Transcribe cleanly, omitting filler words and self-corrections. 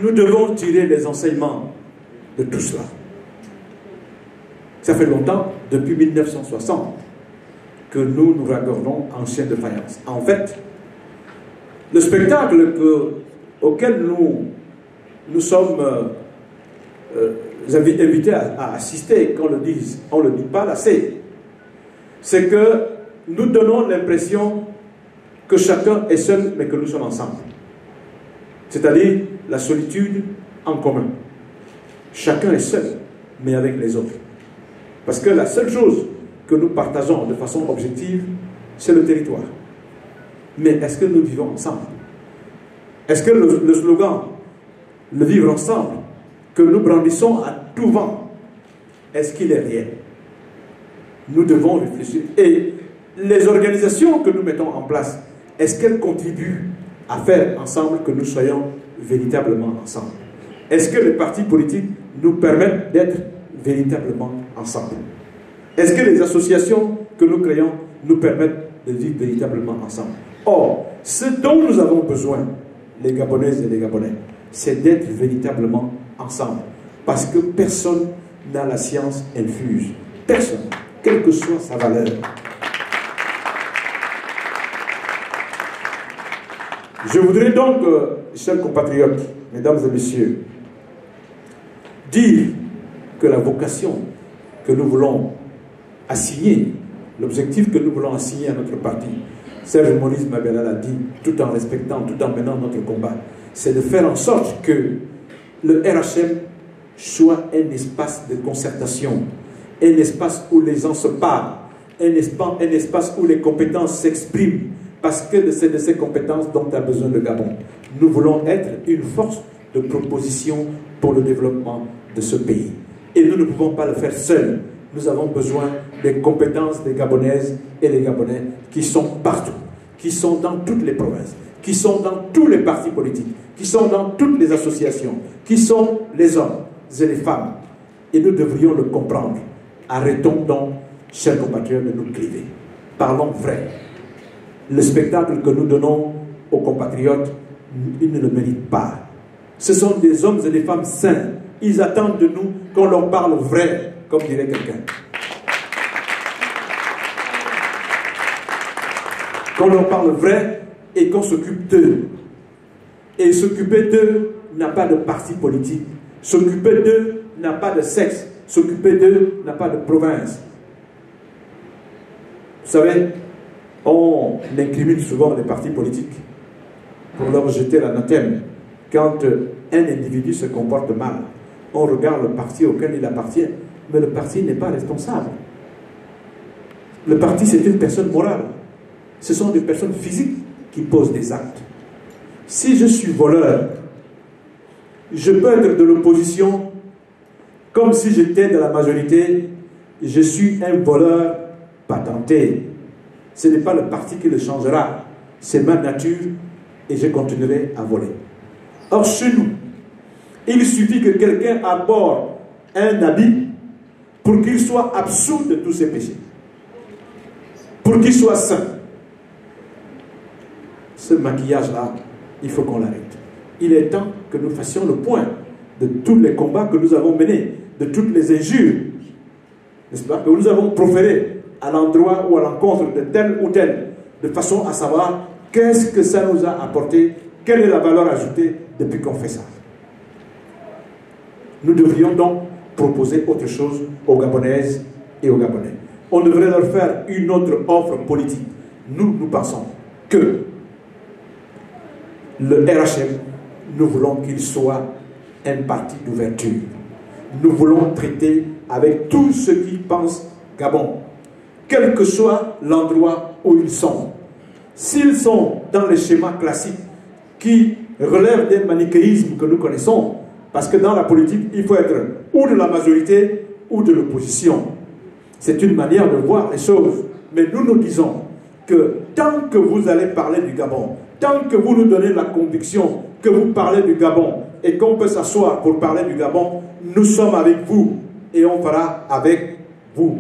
Nous devons tirer les enseignements de tout cela. Ça fait longtemps, depuis 1960, que nous nous regardons en chien de faïence. En fait, le spectacle auquel nous sommes invités à assister, qu'on le dise, on ne le dit pas assez, c'est que nous donnons l'impression que chacun est seul, mais que nous sommes ensemble. C'est-à-dire la solitude en commun. Chacun est seul, mais avec les autres. Parce que la seule chose que nous partageons de façon objective, c'est le territoire. Mais est-ce que nous vivons ensemble? Est-ce que le slogan, le vivre ensemble, que nous brandissons à tout vent, est-ce qu'il est réel? Nous devons réfléchir. Et les organisations que nous mettons en place, est-ce qu'elles contribuent à faire ensemble que nous soyons véritablement ensemble? Est-ce que les partis politiques nous permettent d'être véritablement ensemble? Est-ce que les associations que nous créons nous permettent de vivre véritablement ensemble? Or, ce dont nous avons besoin, les Gabonaises et les Gabonais, c'est d'être véritablement ensemble. Parce que personne n'a la science infuse. Personne, quelle que soit sa valeur. Je voudrais donc, chers compatriotes, mesdames et messieurs, dire que la vocation que nous voulons assigner, l'objectif que nous voulons assigner à notre parti, Serge Maurice Mabela l'a dit, tout en respectant, tout en menant notre combat, c'est de faire en sorte que le RHM soit un espace de concertation, un espace où les gens se parlent, un espace où les compétences s'expriment, parce que c'est de ces compétences dont a besoin le Gabon. Nous voulons être une force de proposition pour le développement de ce pays. Et nous ne pouvons pas le faire seuls. Nous avons besoin des compétences des Gabonaises et des Gabonais qui sont partout, qui sont dans toutes les provinces, qui sont dans tous les partis politiques, qui sont dans toutes les associations, qui sont les hommes et les femmes. Et nous devrions le comprendre. Arrêtons donc, chers compatriotes, de nous cliver. Parlons vrai. Le spectacle que nous donnons aux compatriotes, ils ne le méritent pas. Ce sont des hommes et des femmes sains. Ils attendent de nous qu'on leur parle vrai, comme dirait quelqu'un. Qu'on leur parle vrai et qu'on s'occupe d'eux. Et s'occuper d'eux n'a pas de parti politique. S'occuper d'eux n'a pas de sexe. S'occuper d'eux n'a pas de province. Vous savez, on incrimine souvent les partis politiques pour leur jeter l'anathème. Quand un individu se comporte mal, on regarde le parti auquel il appartient, mais le parti n'est pas responsable. Le parti, c'est une personne morale. Ce sont des personnes physiques qui posent des actes. Si je suis voleur, je peux être de l'opposition comme si j'étais de la majorité. Je suis un voleur patenté. Ce n'est pas le parti qui le changera. C'est ma nature et je continuerai à voler. Or, chez nous, il suffit que quelqu'un aborde un habit pour qu'il soit absous de tous ses péchés. Pour qu'il soit saint. Ce maquillage-là, il faut qu'on l'arrête. Il est temps que nous fassions le point de tous les combats que nous avons menés, de toutes les injures, n'est-ce pas, que nous avons proférées à l'endroit ou à l'encontre de tel ou tel, de façon à savoir qu'est-ce que ça nous a apporté, quelle est la valeur ajoutée depuis qu'on fait ça. Nous devrions donc proposer autre chose aux Gabonaises et aux Gabonais. On devrait leur faire une autre offre politique. Nous pensons que le RHM, nous voulons qu'il soit un parti d'ouverture. Nous voulons traiter avec tous ceux qui pensent Gabon, quel que soit l'endroit où ils sont. S'ils sont dans les schémas classiques qui relèvent des manichéismes que nous connaissons, parce que dans la politique, il faut être ou de la majorité ou de l'opposition. C'est une manière de voir les choses. Mais nous nous disons que tant que vous allez parler du Gabon, tant que vous nous donnez la conviction que vous parlez du Gabon et qu'on peut s'asseoir pour parler du Gabon, nous sommes avec vous et on fera avec vous.